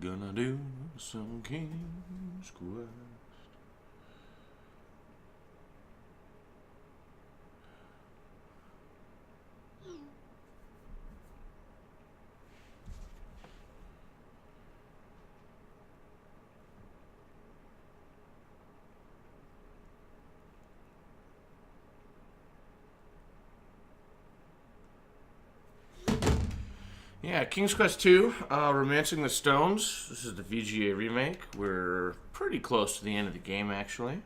Gonna do some King's Quest. Yeah, King's Quest 2, Romancing the Stones. This is the VGA remake. We're pretty close to the end of the game, actually.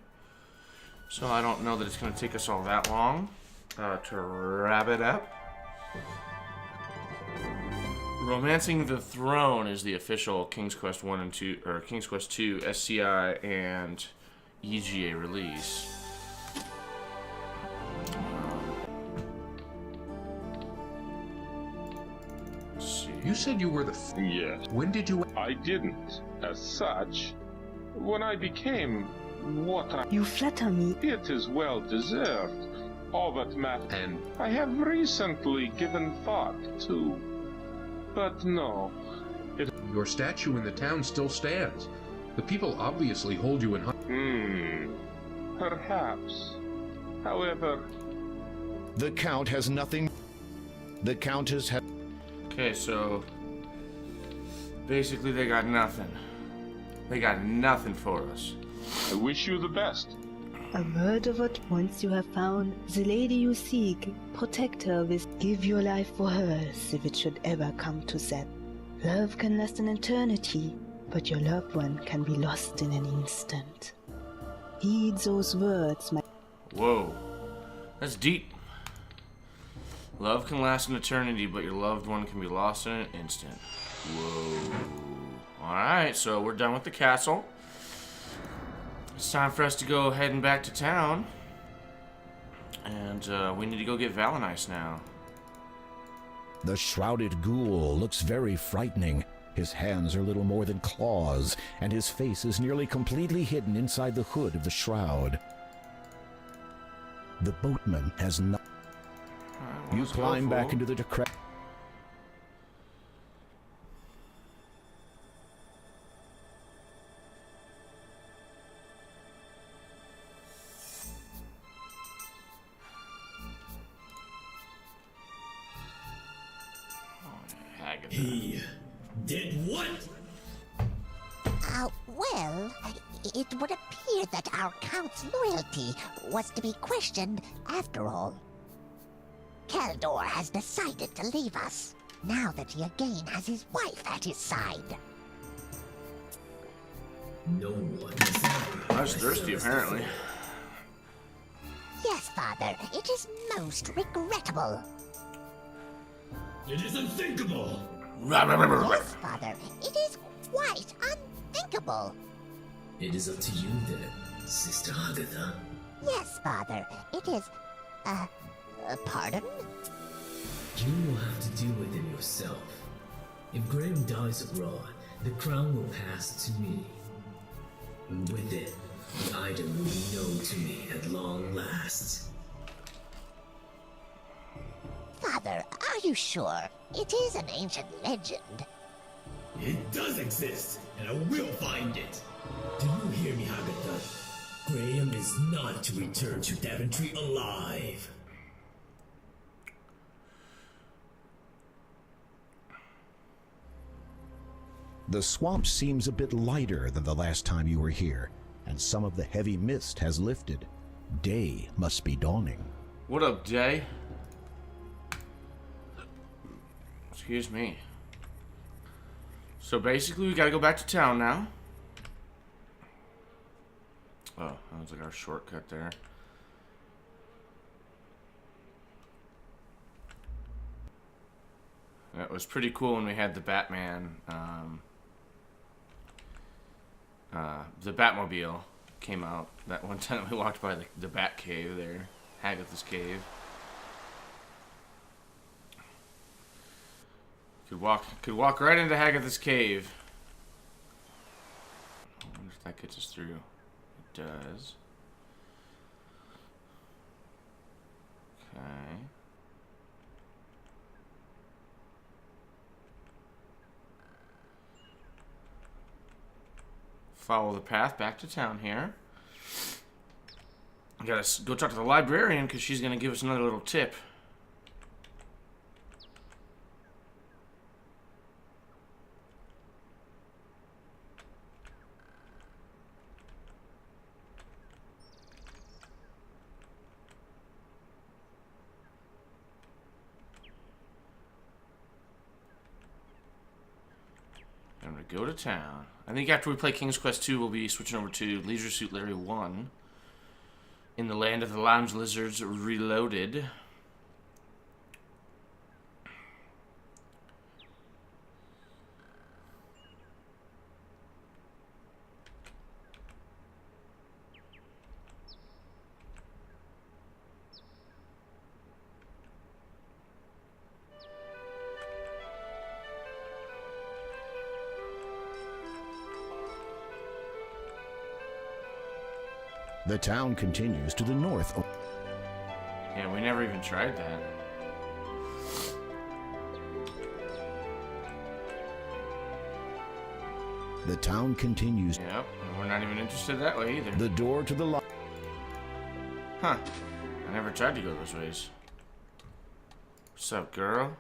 So I don't know that it's going to take us all that long to wrap it up. Romancing the Throne is the official King's Quest 1 and 2, or King's Quest 2 SCI and EGA release. You said you were the... Yes. When did you... I didn't, as such. When I became what I... You flatter me. It is well deserved. All that matters. And... I have recently given thought to... But no. Your statue in the town still stands. The people obviously hold you in... Perhaps. However... The Count has nothing... The Countess has... Okay, so basically they got nothing. They got nothing for us. I wish you the best. A word of what once you have found, the lady you seek, protect her with, give your life for hers if it should ever come to that. Love can last an eternity, but your loved one can be lost in an instant. Heed those words, my... Whoa, that's deep. Love can last an eternity, but your loved one can be lost in an instant. Whoa. Alright, so we're done with the castle. It's time for us to go heading back to town. And we need to go get Valenice now. The shrouded ghoul looks very frightening. His hands are little more than claws, and his face is nearly completely hidden inside the hood of the shroud. The boatman has not... You climb back into the decrepit... He did what? Well, it would appear that our Count's loyalty was to be questioned after all. Kaldor has decided to leave us, now that he again has his wife at his side. No one has ever... I was thirsty, apparently. Yes, Father, it is most regrettable. It is unthinkable! Yes, Father, it is quite unthinkable. It is up to you then, Sister Agatha. Yes, Father, it is... pardon? You will have to deal with it yourself. If Graham dies abroad, the crown will pass to me. And with it, the item will be known to me at long last. Father, are you sure? It is an ancient legend. It does exist, and I will find it. Do you hear me, Agatha? Graham is not to return to Daventry alive. The swamp seems a bit lighter than the last time you were here, and some of the heavy mist has lifted. Day must be dawning. What up, Jay? Excuse me. So basically, we gotta go back to town now. Oh, that was like our shortcut there. That was pretty cool when we had the Batman, the Batmobile came out. That one time we walked by the Bat Cave there, Hagatha's Cave. Could walk right into Hagatha's Cave. I wonder if that gets us through. It does. Okay. follow the path back to town here. I gotta go talk to the librarian because she's gonna give us another little tip. I'm gonna go to town. I think after we play King's Quest 2, we'll be switching over to Leisure Suit Larry 1. In the Land of the Lounge Lizards Reloaded. The town continues to the north. Yeah, we never even tried that. The town continues. Yep, and we're not even interested that way either. The door to the Huh. I never tried to go those ways. What's up, girl?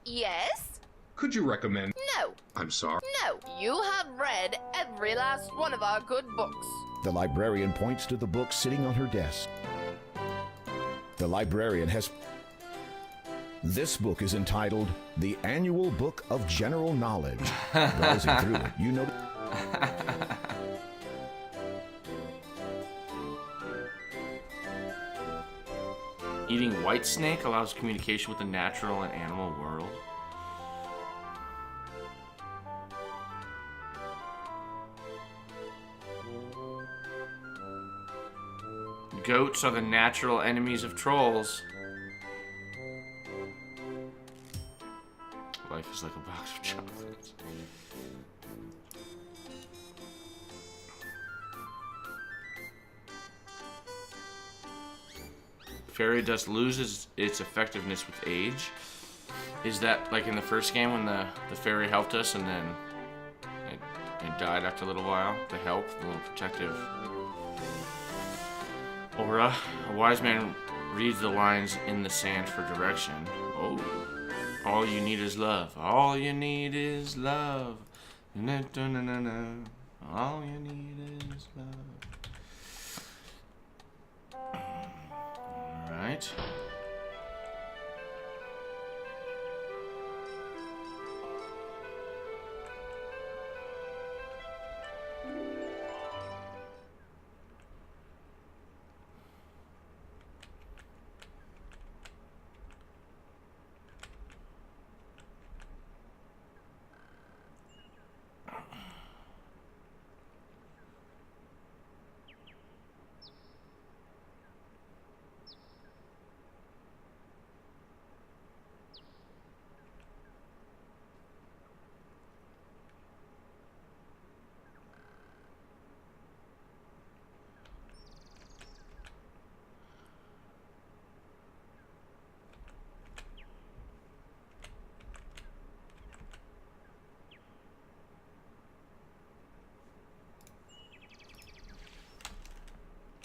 Yes? Could you recommend? No. I'm sorry. No. You have read every last one of our good books. The librarian points to the book sitting on her desk. The librarian has... This book is entitled The Annual Book of General Knowledge. Browsing through it, you know... Eating white snake allows communication with the natural and animal world. Goats are the natural enemies of trolls. Life is like a box of chocolates. Fairy dust loses its effectiveness with age. Is that like in the first game when the fairy helped us and then it died after a little while? The help, the little protective aura. A wise man reads the lines in the sand for direction. Oh. All you need is love. All you need is love. Na, na, na, na, na. All you need is love. Alright.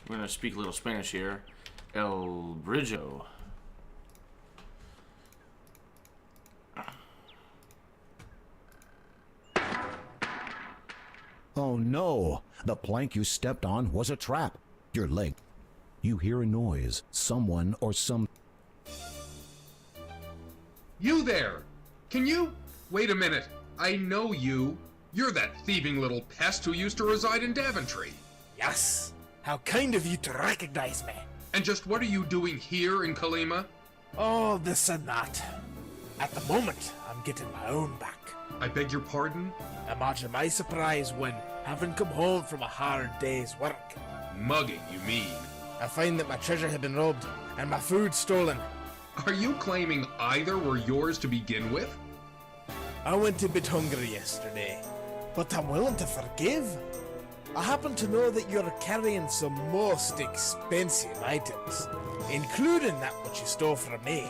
We're gonna speak a little Spanish here. El Brillo. Oh no! The plank you stepped on was a trap. Your leg. You hear a noise. Someone or some... You there! Can you? Wait a minute. I know you. You're that thieving little pest who used to reside in Daventry. Yes. How kind of you to recognize me. And just what are you doing here in Kalima? Oh, this and that. At the moment, I'm getting my own back. I beg your pardon? Imagine my surprise when, having come home from a hard day's work, Mugging, you mean? I find that my treasure had been robbed and my food stolen. Are you claiming either were yours to begin with? I went a bit hungry yesterday, but I'm willing to forgive. I happen to know that you're carrying some most expensive items, including that which you stole from me.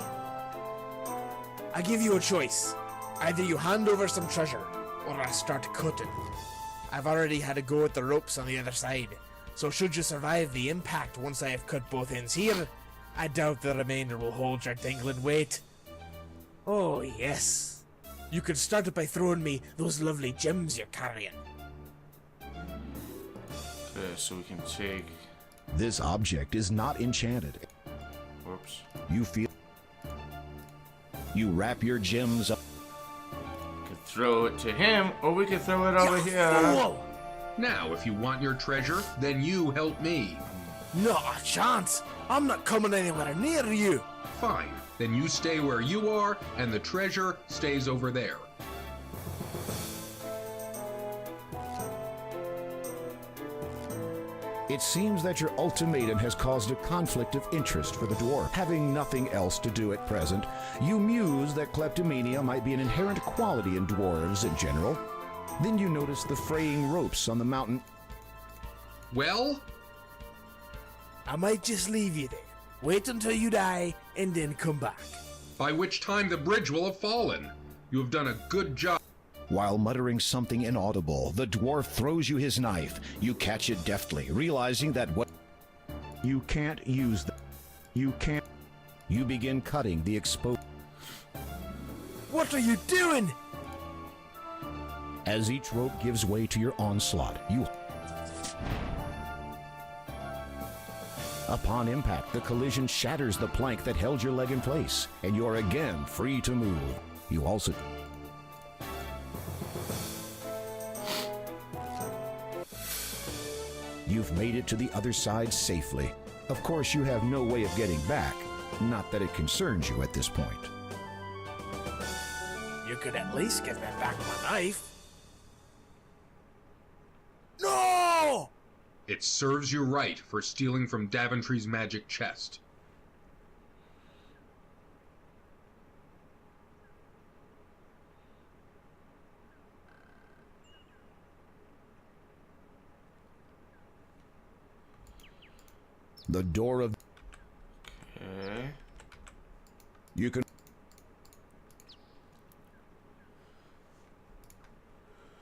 I give you a choice. Either you hand over some treasure, or I start cutting. I've already had a go at the ropes on the other side, so should you survive the impact once I have cut both ends here, I doubt the remainder will hold your dangling weight. Oh, yes. You could start it by throwing me those lovely gems you're carrying. Okay, so we can take... This object is not enchanted. Whoops. You wrap your gems up. We could throw it to him, or we could throw it over here. Fool! Now, if you want your treasure, then you help me. Not a chance. I'm not coming anywhere near you. Fine. Then you stay where you are, and the treasure stays over there. It seems that your ultimatum has caused a conflict of interest for the dwarf. Having nothing else to do at present, you muse that kleptomania might be an inherent quality in dwarves in general. Then you notice the fraying ropes on the mountain. Well? I might just leave you there. Wait until you die, and then come back. By which time the bridge will have fallen. You have done a good job. While muttering something inaudible, the dwarf throws you his knife. You catch it deftly, realizing that what you can't use the... You can't... You begin cutting the exposed... What are you doing? As each rope gives way to your onslaught, you... Upon impact, the collision shatters the plank that held your leg in place, and you're again free to move. You also... You've made it to the other side safely. Of course, you have no way of getting back. Not that it concerns you at this point. You could at least give me back my knife. No! It serves you right for stealing from Daventry's magic chest. The door of... Okay. You can...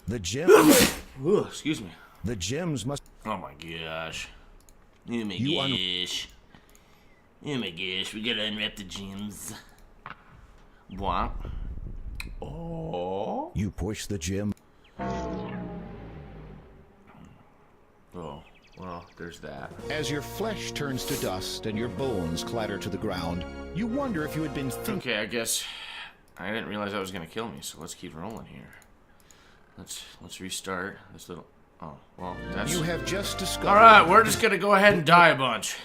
The gem... Ooh, excuse me. The gems must... Oh my gosh. Oh my You un- gosh. Oh my gosh, we gotta unwrap the gems. What? Oh. You push the gem... Oh, well, there's that. As your flesh turns to dust and your bones clatter to the ground, you wonder if you had been thinking... Okay, I guess I didn't realize that was gonna kill me, so let's keep rolling here. Let's restart this little... Oh, well, that's... You have just discovered... Alright, we're just gonna go ahead and die a bunch.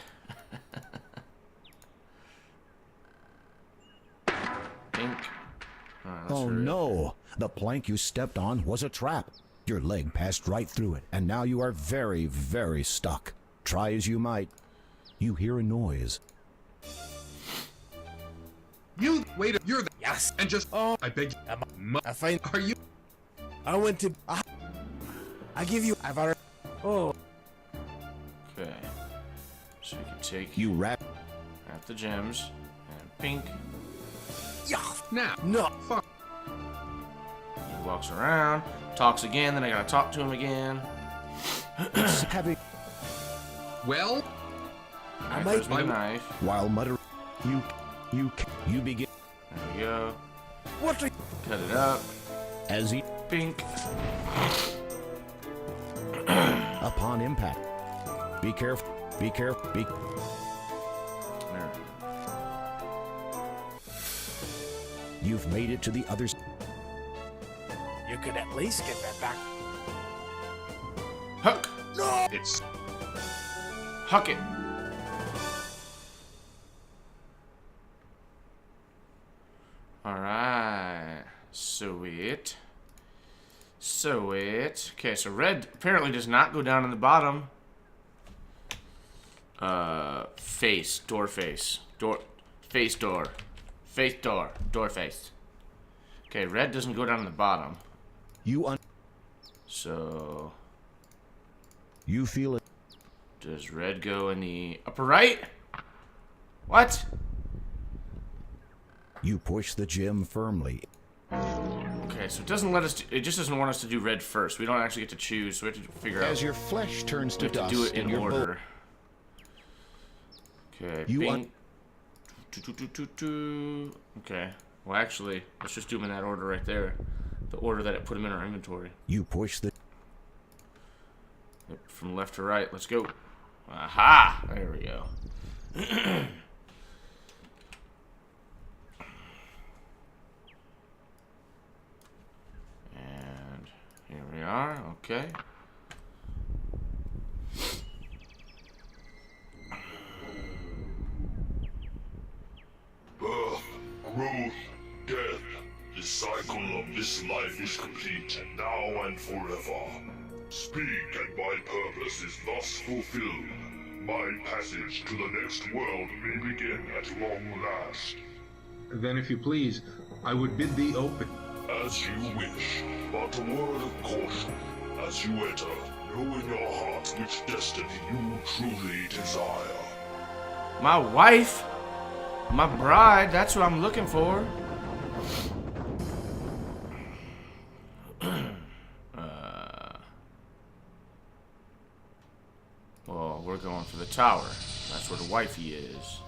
Pink. Alright, let's Oh hurry up. no! The plank you stepped on was a trap. Your leg passed right through it, and now you are very, very stuck. Try as you might. You hear a noise. You wait. You're the... Yes. And just... Oh. I beg you. I find... Are you... I went to... I give you... I've already... Oh. Okay. So we can take You wrap... at the gems and pink. Yeah. Now. No. Fuck. He walks around, talks again, then I gotta talk to him again. having... Well? Alright, might- there's my knife. While muttering... You begin... There we go. What are... Cut it up. As he... Pink. Upon impact. Be careful. Be careful. Be... There. You've made it to the other... You could at least get that back. Huck! No! It's... Huck it! Alright. Sweet. Sweet. Okay, so red apparently does not go down in the bottom. Face. Door face. Door. Face door. Face door. Door face. Okay, red doesn't go down in the bottom. You So... You feel it. Does red go in the upper right? What? You push the gem firmly. Okay, Okay, so it doesn't let us. It just doesn't want us to do red first. We don't actually get to choose, so we have to figure out. As your flesh turns We to have to do dust it in your order. Okay. You Bing. Okay. Well, actually, let's just do them in that order right there. The order that it put them in our inventory. You push the Yep, from left to right. Let's go. Aha! There we go. And here we are. Okay. Birth, growth, death. The cycle of this life is complete, now and forever. Speak, and my purpose is thus fulfilled. My passage to the next world may begin at long last. Then, if you please, I would bid thee open. As you wish, but a word of caution. As you enter, know in your heart which destiny you truly desire. My wife, my bride, that's what I'm looking for. Well, we're going for the tower. That's where the wifey is.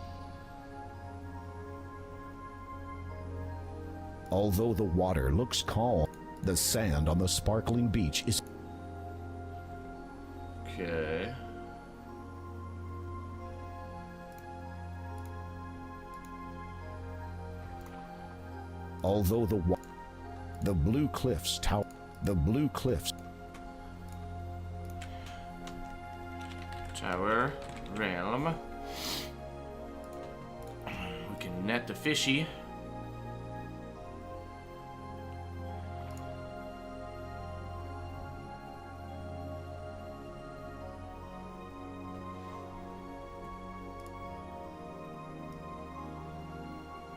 Although the water looks calm, the sand on the sparkling beach is... Okay. Although the blue cliffs tower... The blue cliffs... Tower realm. We can net the fishy.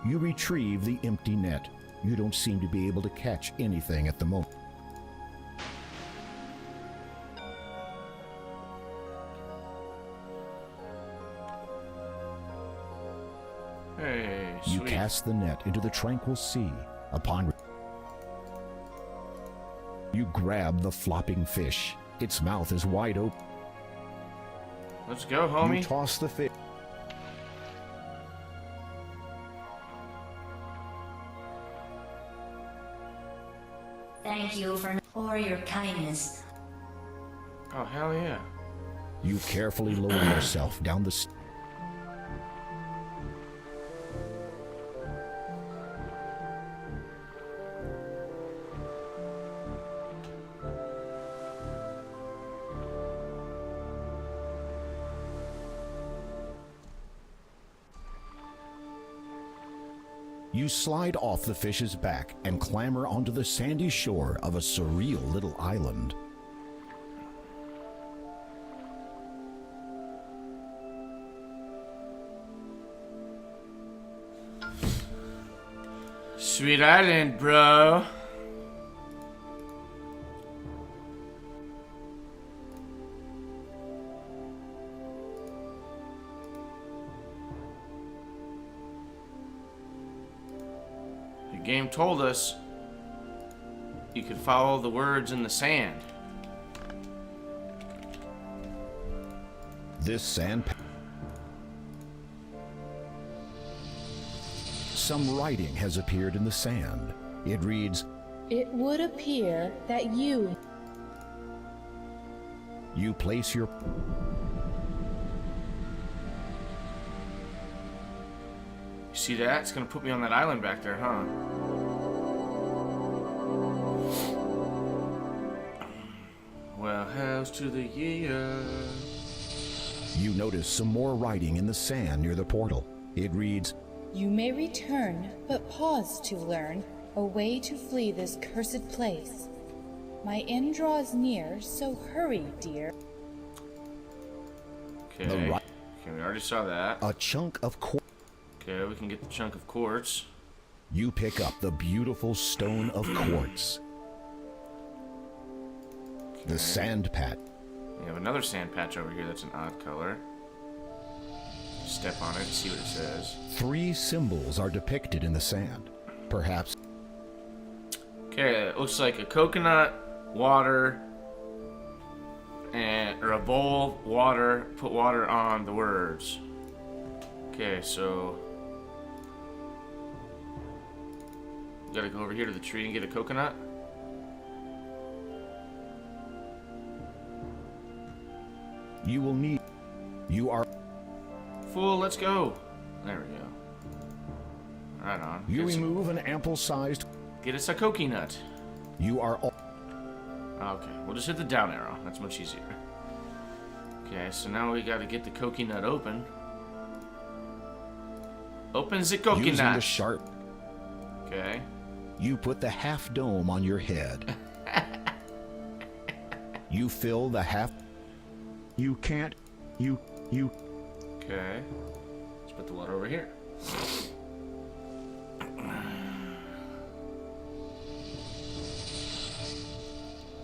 You retrieve the empty net. You don't seem to be able to catch anything at the moment. Hey, You sweet. cast the net into the tranquil sea. Upon you grab the flopping fish. Its mouth is wide open. Let's go, You homie. toss the fish. Thank you for your kindness. Oh, hell yeah. You carefully lower yourself down the... You slide off the fish's back and clamber onto the sandy shore of a surreal little island. Sweet island, bro. The game told us you could follow the words in the sand. This sand... Some writing has appeared in the sand. It reads, It would appear that you place your... You see that? It's gonna put me on that island back there, huh? Well, how's to the year? You notice some more writing in the sand near the portal. It reads, You may return, but pause to learn a way to flee this cursed place. My end draws near, so hurry, dear. Okay. Okay, we already saw that. A chunk of quartz. Okay, we can get the chunk of quartz. You pick up the beautiful stone of quartz. Okay. The sand patch. We have another sand patch over here that's an odd color. Step on it and see what it says. 3 symbols are depicted in the sand. Perhaps. Okay, it looks like a coconut, water, or a bowl, water, put water on the words. Okay, so we gotta go over here to the tree and get a coconut. You will need. You are. Fool, let's go. There we go. Right on. You remove an ample-sized. Get us a coconut. You are. Okay, we'll just hit the down arrow. That's much easier. Okay, so now we gotta get the coconut open. Open the coconut. Using the sharp. Okay. You put the half dome on your head. You fill the half. You can't. You. Okay. Let's put the water over here.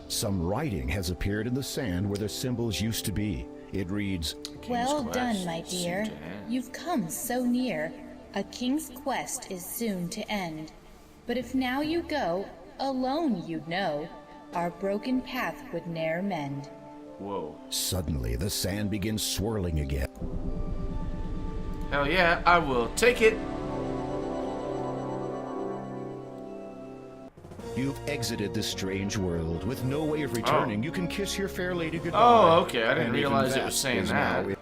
Some writing has appeared in the sand where the symbols used to be. It reads, Well done, my dear. You've come so near. A king's quest is soon to end. But if now you go, alone you'd know, our broken path would ne'er mend. Whoa. Suddenly, the sand begins swirling again. Hell yeah, I will take it. You've exited this strange world. With no way of returning, you can kiss your fair lady goodbye. Oh, okay. I didn't And even realize it that was saying is that. now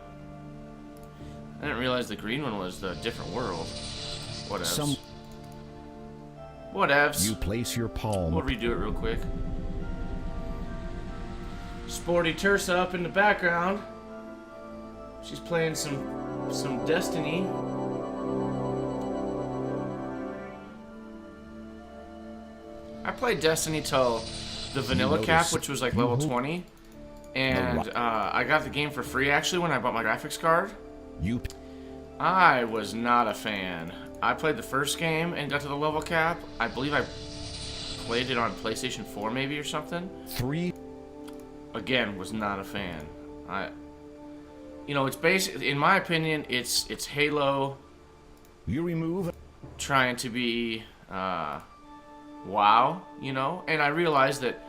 I didn't realize the green one was the different world. Whatevs. Whatevs. You place your palm. We'll redo it real quick. Sporty Tursa up in the background. She's playing some Destiny. I played Destiny till the vanilla cap, which was like level 20. And I got the game for free actually when I bought my graphics card. I was not a fan. I played the first game and got to the level cap. I believe I played it on PlayStation 4 maybe or something. 3. Again, was not a fan. You know, it's basically, in my opinion, it's Halo. You remove. Trying to be, WoW, you know? And I realize that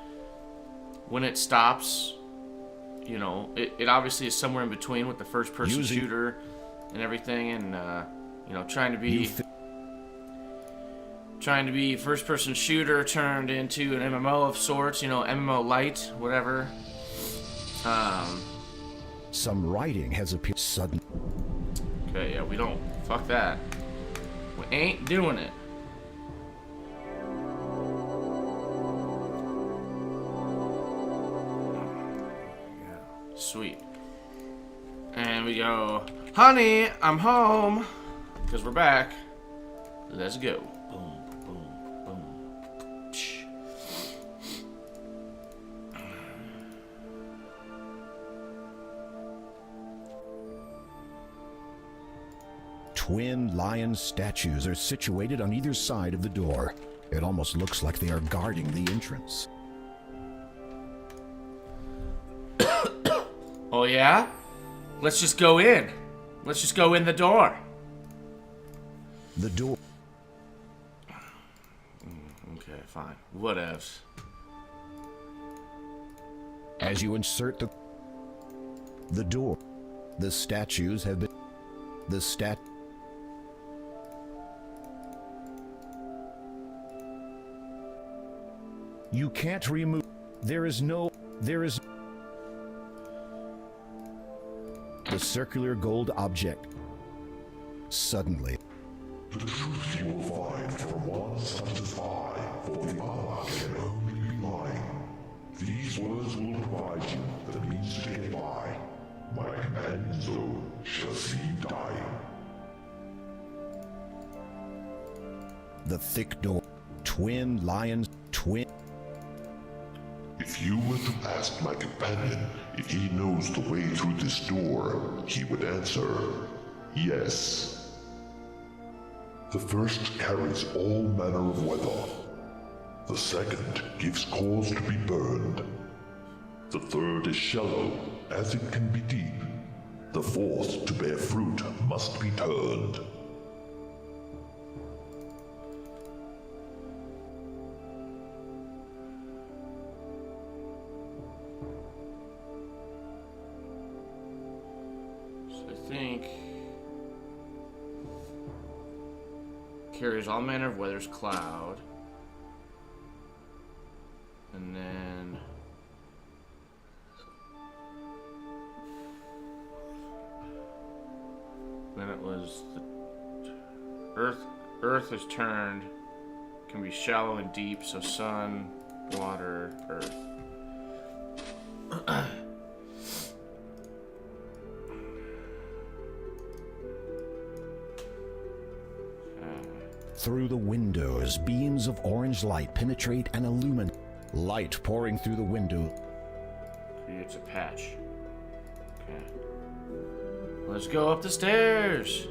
when it stops, you know, it obviously is somewhere in between with the first-person shooter and everything, and, you know, trying to be first-person shooter turned into an MMO of sorts, you know, MMO light, whatever. Some writing has appeared suddenly. Okay, yeah, we don't. Fuck that. We ain't doing it. Sweet. And we go, honey, I'm home. Because we're back. Let's go. Boom, boom, boom. Shh. Twin lion statues are situated on either side of the door. It almost looks like they are guarding the entrance. Oh yeah? Let's just go in. Let's just go in the door. The door. Okay, fine. Whatevs. As you insert the door, the statues have been. You can't remove. There is. The circular gold object. Suddenly. The truth you will find from one such as I, for the other can only be lying. These words will provide you the means to get by. My companion Zone shall see you dying. The thick door. Twin lions. If you were to ask my companion if he knows the way through this door, he would answer, yes. The first carries all manner of weather. The second gives cause to be burned. The third is shallow, as it can be deep. The fourth, to bear fruit, must be turned. carries all manner of weathers, cloud. And then it was the earth is turned, can be shallow and deep, so sun, water, earth. Through the windows, beams of orange light penetrate and illumine. Light pouring through the window creates a patch. Okay. Let's go up the stairs.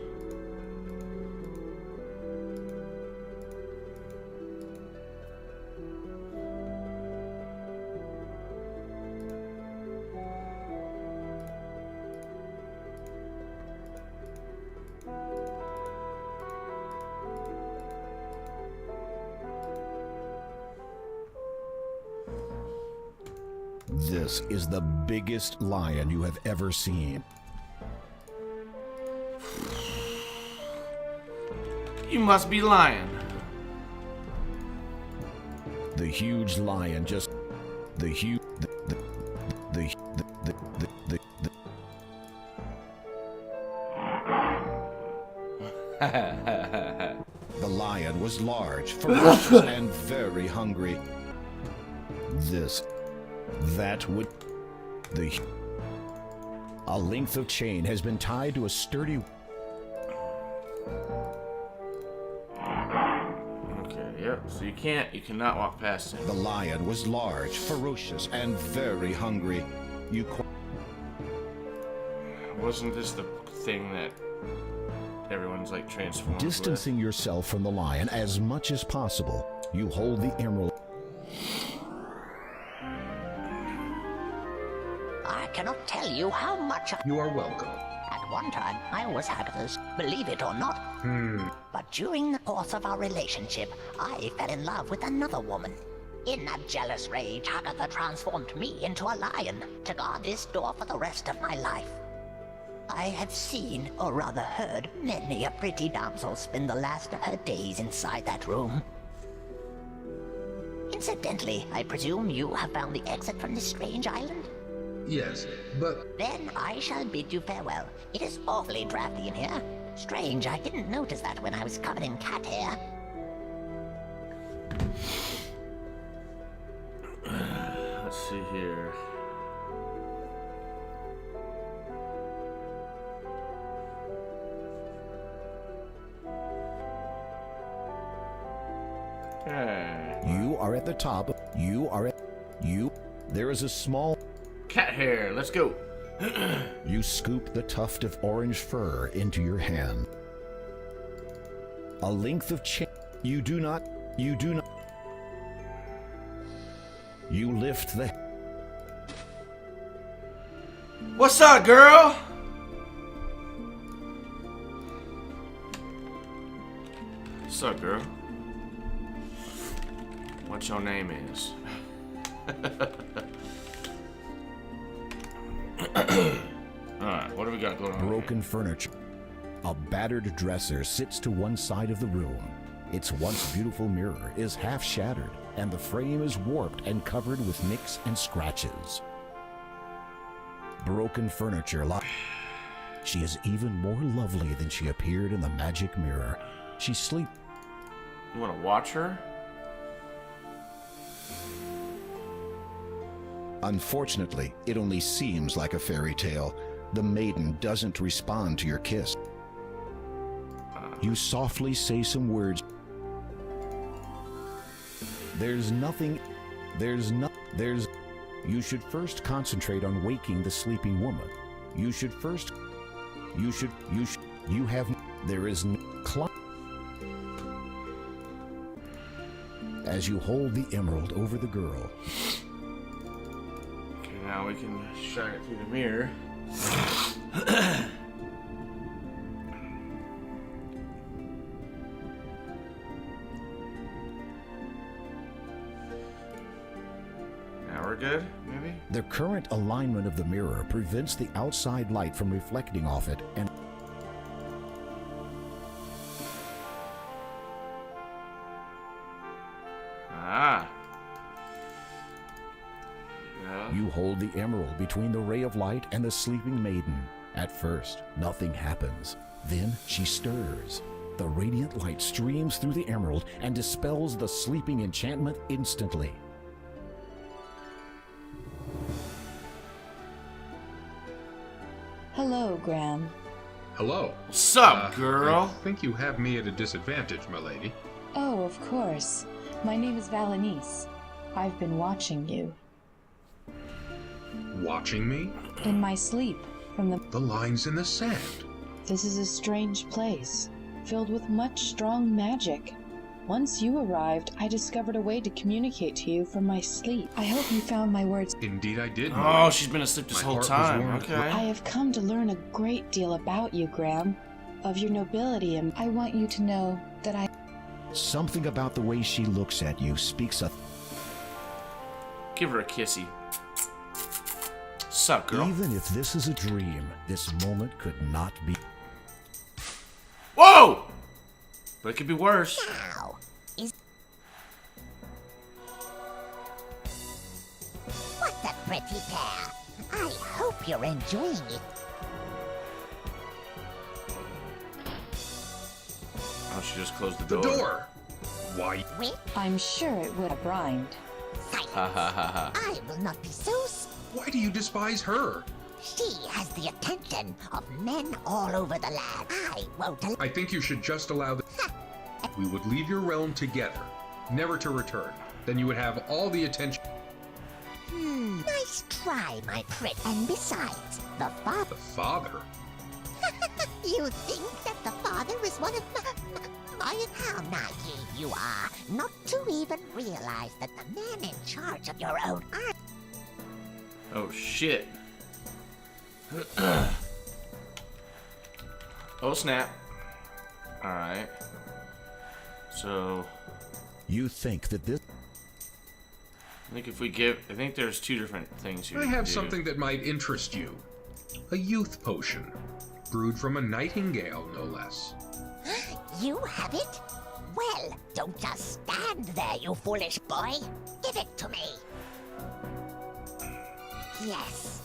This is the biggest lion you have ever seen. You must be lying. The huge lion just... The huge... The lion was large, ferocious, and very hungry. A length of chain has been tied to a sturdy... Okay, yep. So you cannot walk past him. The lion was large, ferocious, and very hungry. Wasn't this the thing that everyone's like transformed Distancing yourself from the lion as much as possible, you hold the emerald. I cannot tell you how much You are welcome. At one time, I was Hagatha's, believe it or not. But during the course of our relationship, I fell in love with another woman. In a jealous rage, Hagatha transformed me into a lion to guard this door for the rest of my life. I have seen, or rather heard, many a pretty damsel spend the last of her days inside that room. Incidentally, I presume you have found the exit from this strange island? Yes, but... Then I shall bid you farewell. It is awfully drafty in here. Strange, I didn't notice that when I was covered in cat hair. Let's see here. You are at the top. There is a small... Cat hair, let's go. You scoop the tuft of orange fur into your hand. A length of chain. You lift the... What's up, girl? What's up, girl? What your name is? Alright, what do we got going on? Broken furniture. A battered dresser sits to one side of the room. Its once beautiful mirror is half shattered, and the frame is warped and covered with nicks and scratches. Broken furniture. She is even more lovely than she appeared in the magic mirror. She sleeps. You want to watch her? Unfortunately, it only seems like a fairy tale. The maiden doesn't respond to your kiss. You softly say some words. You should first concentrate on waking the sleeping woman. As you hold the emerald over the girl. Now we can shine it through the mirror. Now we're good, maybe? The current alignment of the mirror prevents the outside light from reflecting off it, and hold the emerald between the ray of light and the sleeping maiden. At first, nothing happens. Then she stirs. The radiant light streams through the emerald and dispels the sleeping enchantment instantly. Hello, Graham. Hello. What's up, girl? I think you have me at a disadvantage, my lady. Oh, of course. My name is Valenice. I've been watching you. Watching me? In my sleep, from the lines in the sand. This is a strange place, filled with much strong magic. Once you arrived, I discovered a way to communicate to you from my sleep. I hope you found my words. Indeed I did. Oh, she's been asleep this whole time. Okay. I have come to learn a great deal about you, Graham, of your nobility, and I want you to know that I... Something about the way she looks at you speaks a... Give her a kissy. Sup, girl? Even if this is a dream, this moment could not be... Whoa! But it could be worse. Now, what a pretty pair. I hope you're enjoying it. Oh, she just closed the The door. door! Why? Wait, I'm sure it would have rhymed. silence. Ha ha ha ha. I will not be so... Why do you despise her? She has the attention of men all over the land. I won't allow... I think you should just allow the... We would leave your realm together, never to return. Then you would have all the attention... Nice try, my prick. And besides, the father... The father? You think that the father is one of my... How naive you are, not to even realize that the man in charge of your own art... Oh, shit. Oh, snap. Alright. So... You think that this... I think if we give... I think there's two different things here. I have something that might interest you. A youth potion. Brewed from a nightingale, no less. You have it? Well, don't just stand there, you foolish boy. Give it to me. Yes.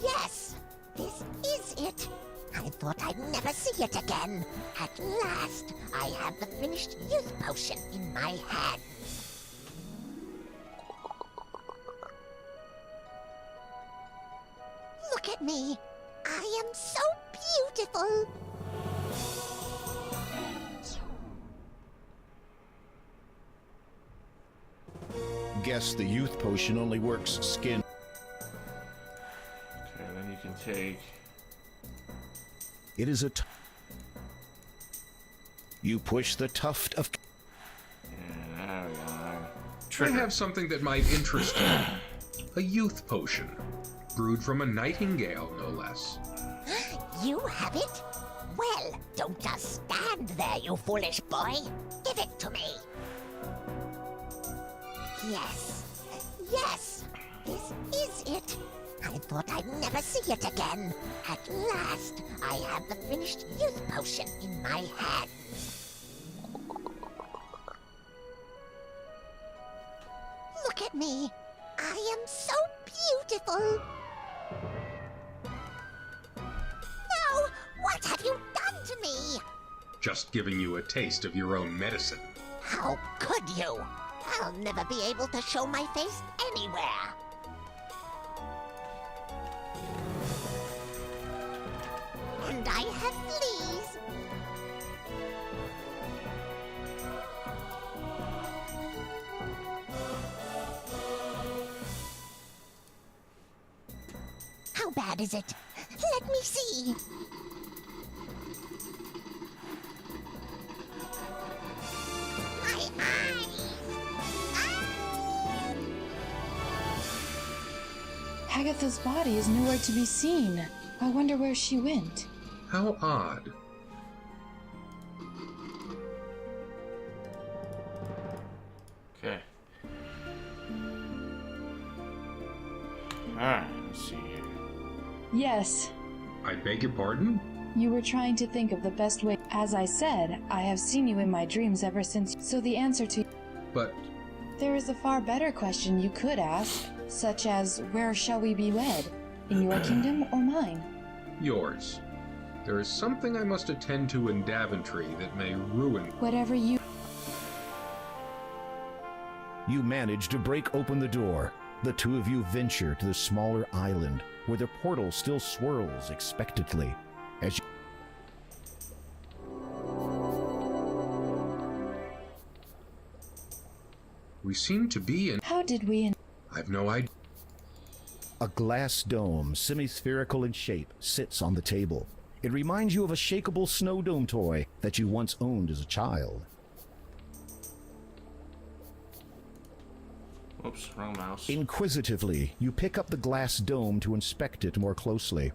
Yes. This is it. I thought I'd never see it again. At last, I have the finished youth potion in my hands. Look at me. I am so beautiful. Guess the youth potion only works skin. Okay, then you can take... It is a... You push the tuft of... Yeah, there we go. I Trigger. have something that might interest you. A youth potion. Brewed from a nightingale, no less. You have it? Well, don't just stand there, you foolish boy. Give it to me. Yes. Yes. This is it. I thought I'd never see it again. At last, I have the finished youth potion in my hands. Look at me. I am so beautiful. No! What have you done to me? Just giving you a taste of your own medicine. How could you? I'll never be able to show my face anywhere. And I have fleas. How bad is it? Let me see. My eyes. Agatha's body is nowhere to be seen. I wonder where she went. How odd. Okay. Alright, let's see here. Yes, I beg your pardon? you were trying to think of the best way. As I said, I have seen you in my dreams ever since. So the answer to... But There is a far better question you could ask. Such as, where shall we be wed? In your kingdom or mine? Yours. There is something I must attend to in Daventry that may ruin... Whatever you... You manage to break open the door. The two of you venture to the smaller island, where the portal still swirls expectantly. As you... We seem to be in... How did we... I've no idea. A glass dome, semi-spherical in shape, sits on the table. It reminds you of a shakeable snow dome toy that you once owned as a child. Oops, wrong mouse. Inquisitively, you pick up the glass dome to inspect it more closely.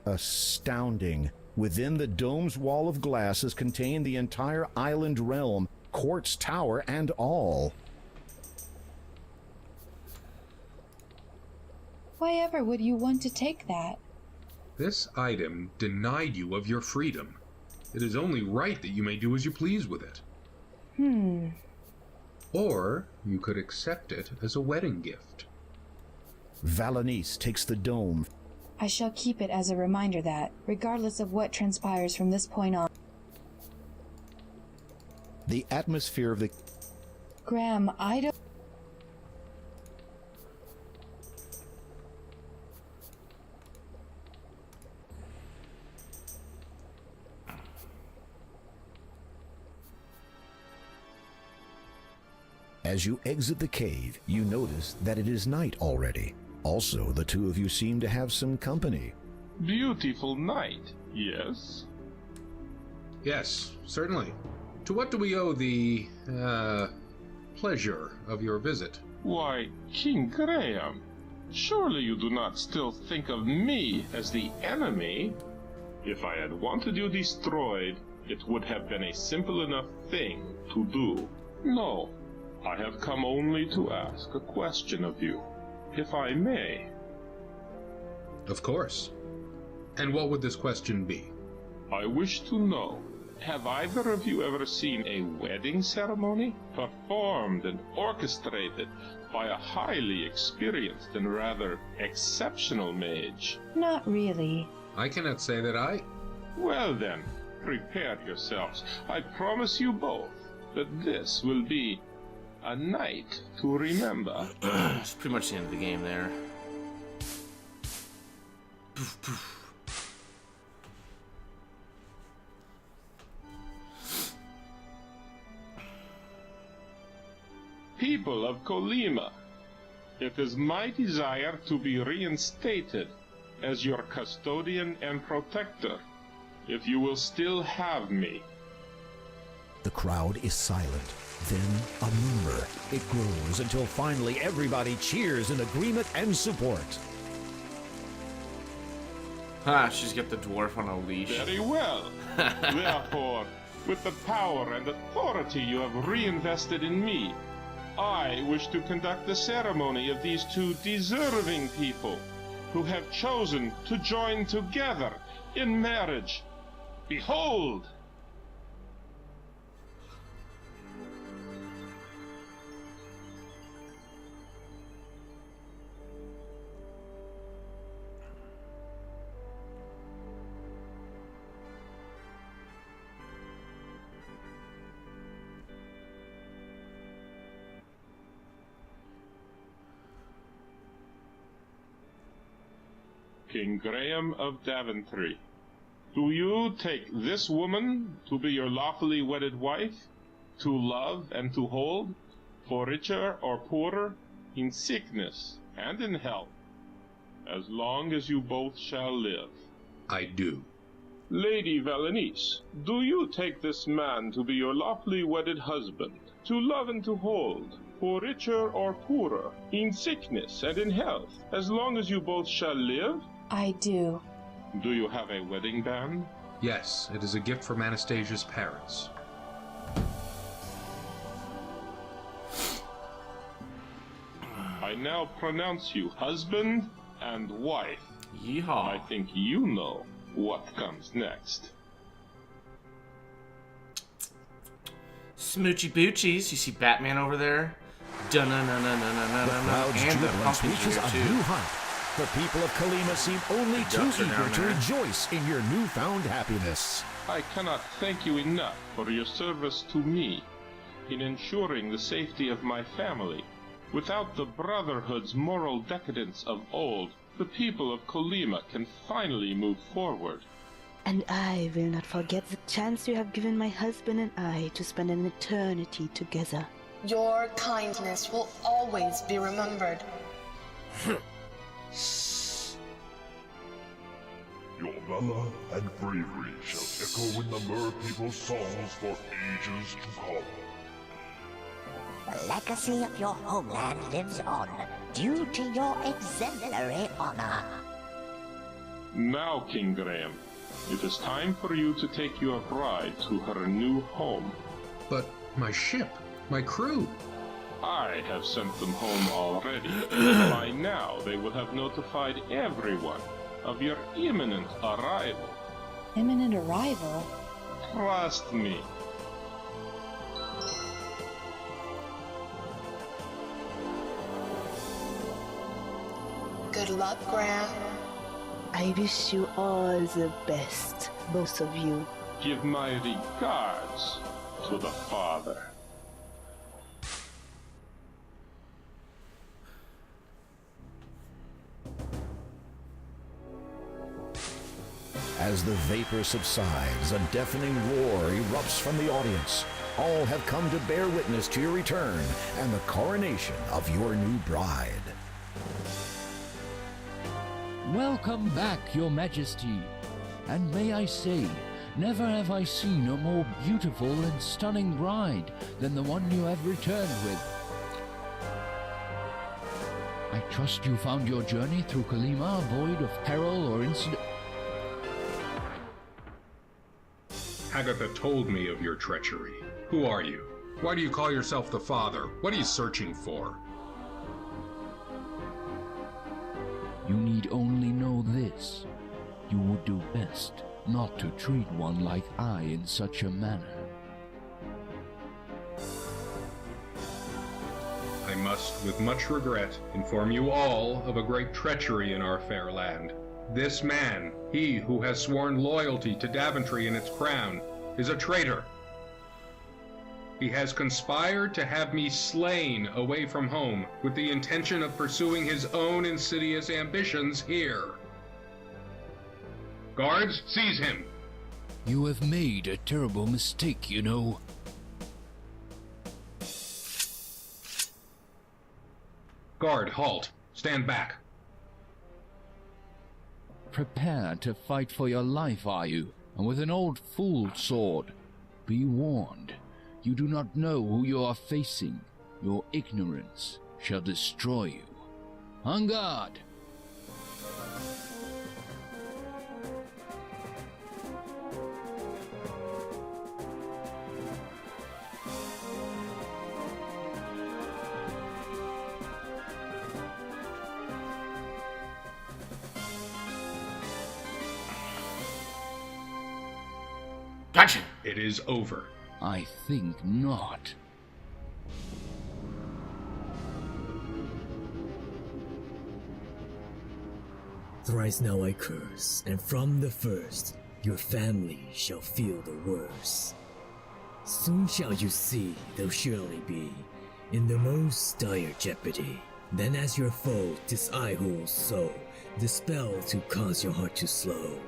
Astounding. Within the dome's wall of glass is contained the entire island realm, quartz tower and all. Why ever would you want to take that? This item denied you of your freedom. It is only right that you may do as you please with it. Or you could accept it as a wedding gift. Valanice takes the dome. I shall keep it as a reminder that, regardless of what transpires from this point on... The atmosphere of the... Graham, I don't... As you exit the cave, you notice that it is night already. Also, the two of you seem to have some company. Beautiful night, yes? Yes, certainly. To what do we owe the, pleasure of your visit? Why, King Graham, surely you do not still think of me as the enemy? If I had wanted you destroyed, it would have been a simple enough thing to do. No, I have come only to ask a question of you, if I may. Of course. And what would this question be? I wish to know, have either of you ever seen a wedding ceremony performed and orchestrated by a highly experienced and rather exceptional mage? Not really. I cannot say that I... Well then, prepare yourselves. I promise you both that this will be a night to remember. It's pretty much the end of the game there. Poof, poof. People of Colima, it is my desire to be reinstated as your custodian and protector, if you will still have me. The crowd is silent. Then a murmur. It grows until finally everybody cheers in agreement and support. Ha, she's got the dwarf on a leash. Very well. Therefore, with the power and authority you have reinvested in me, I wish to conduct the ceremony of these two deserving people who have chosen to join together in marriage. Behold! King Graham of Daventry, do you take this woman to be your lawfully wedded wife, to love and to hold, for richer or poorer, in sickness and in health, as long as you both shall live? I do. Lady Valanice, do you take this man to be your lawfully wedded husband, to love and to hold, for richer or poorer, in sickness and in health, as long as you both shall live? I do. Do you have a wedding band? Yes, it is a gift from Anastasia's parents. I now pronounce you husband and wife. Yeehaw. I think you know what comes next. Smoochy boochies. You see Batman over there? The Dun-na-na-na-na-na-na-na. crowd's And the jubilance pumpkins reaches are a here, new too. height. The people of Kalima seem only too ducks are eager down to there. rejoice in your newfound happiness. I cannot thank you enough for your service to me in ensuring the safety of my family. Without the Brotherhood's moral decadence of old, the people of Kolima can finally move forward. And I will not forget the chance you have given my husband and I to spend an eternity together. Your kindness will always be remembered. Your valor and bravery shall echo in the Mer people's songs for ages to come. The legacy of your homeland lives on, due to your exemplary honor. Now, King Graham, it is time for you to take your bride to her new home. But my ship, my crew. I have sent them home already. By now, they will have notified everyone of your imminent arrival. Imminent arrival? Trust me. Good luck, Graham. I wish you all the best, both of you. Give my regards to the father. As the vapor subsides, a deafening roar erupts from the audience. All have come to bear witness to your return and the coronation of your new bride. Welcome back, Your Majesty. And may I say, never have I seen a more beautiful and stunning bride than the one you have returned with. I trust you found your journey through Kalima void of peril or incident. Agatha told me of your treachery. Who are you? Why do you call yourself the Father? What are you searching for? You need only know this. You would do best not to treat one like I in such a manner. I must, with much regret, inform you all of a great treachery in our fair land. This man, he who has sworn loyalty to Daventry and its crown, is a traitor. He has conspired to have me slain away from home with the intention of pursuing his own insidious ambitions here. Guards, seize him! You have made a terrible mistake, you know. Guard, halt. Stand back. Prepare to fight for your life, are you? And with an old fool's sword. Be warned. You do not know who you are facing. Your ignorance shall destroy you. On guard! Gotcha! It is over. I think not. Thrice now I curse, and from the first, your family shall feel the worst. Soon shall you see they'll surely be in the most dire jeopardy. Then as your foe, 'tis I who will sow the spell to cause your heart to slow.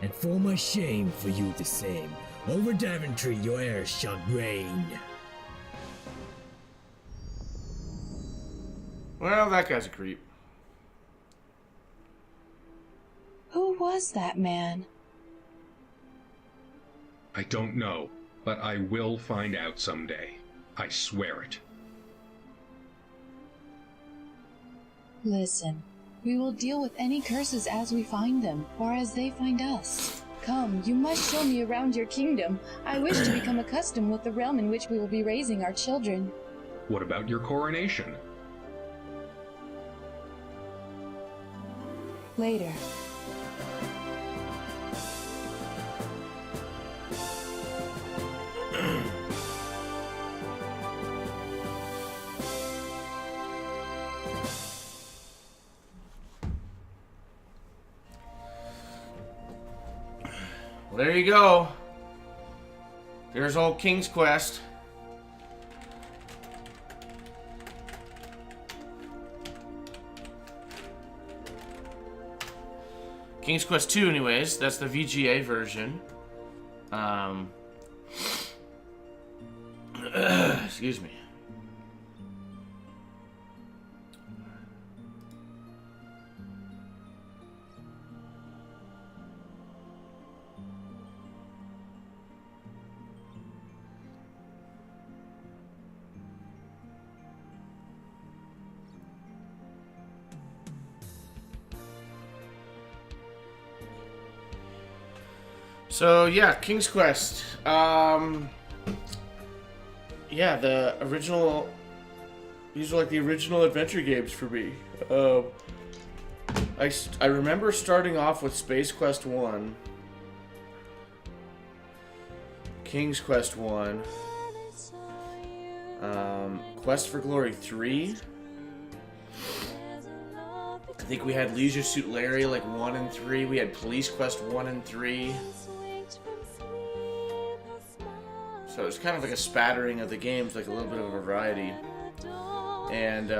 And for my shame, for you the same, over Daventry your heirs shall reign. Well, that guy's a creep. Who was that man? I don't know, but I will find out someday. I swear it. Listen, we will deal with any curses as we find them, or as they find us. Come, you must show me around your kingdom. I wish to become accustomed with the realm in which we will be raising our children. What about your coronation? Later. there you go. There's old King's Quest. King's Quest 2, anyways. That's the VGA version. Excuse me. So yeah, King's Quest. Yeah, the original. These are like the original adventure games for me. I remember starting off with Space Quest 1, King's Quest 1, Quest for Glory 3. I think we had Leisure Suit Larry like 1 and 3. We had Police Quest 1 and 3. So it was kind of like a spattering of the games, like a little bit of a variety. And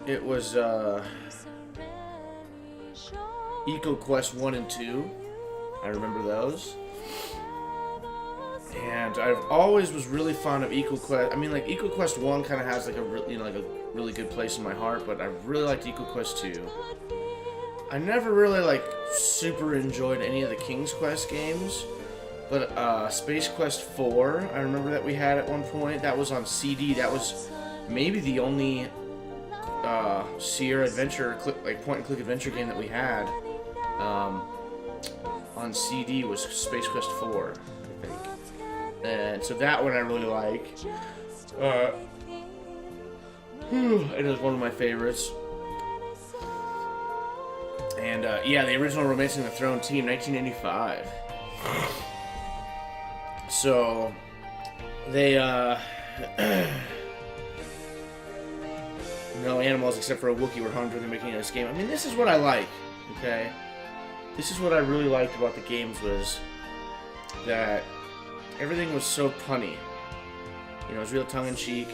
it was Eco Quest 1 and 2. I remember those. And I've always was really fond of Eco Quest. I mean, like Eco Quest 1 kind of has like a really good place in my heart, but I really liked Eco Quest 2. I never really like super enjoyed any of the King's Quest games, but Space Quest 4, I remember that we had at one point. That was on CD. That was maybe the only Sierra adventure, like point-and-click adventure game that we had on CD was Space Quest 4, I think. And so that one I really like. It is one of my favorites. And yeah, the original Romancing the Throne team, 1985. So they no animals except for a Wookiee were harmed during the making of this game. I mean, this is what I like. Okay, this is what I really liked about the games was that everything was so punny. You know, it was real tongue-in-cheek.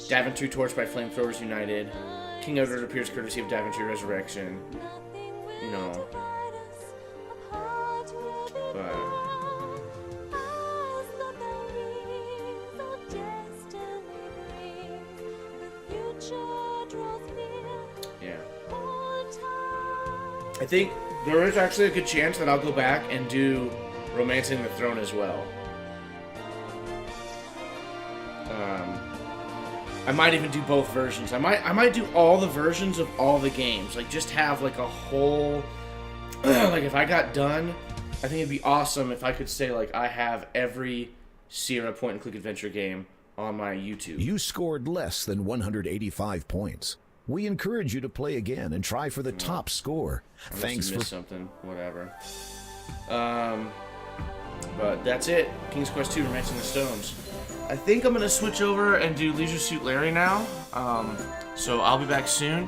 Daventry torched by flamethrowers united. King Edward appears courtesy of Daventry Resurrection. You know, but yeah, I think there is actually a good chance that I'll go back and do Romancing the Throne as well. I might even do both versions. I might do all the versions of all the games. Like, just have, like, a whole... like, if I got done, I think it'd be awesome if I could say, like, I have every Sierra point-and-click adventure game on my YouTube. You scored less than 185 points. We encourage you to play again and try for the top score. Thanks for... something. Whatever. But that's it. King's Quest 2, Romancing the Stones. I think I'm going to switch over and do Leisure Suit Larry now. So I'll be back soon.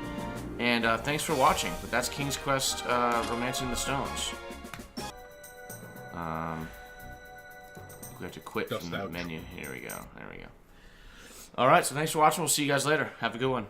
And thanks for watching. But that's King's Quest Romancing the Stones. We have to quit from the menu. Here we go. There we go. Alright, so thanks for watching. We'll see you guys later. Have a good one.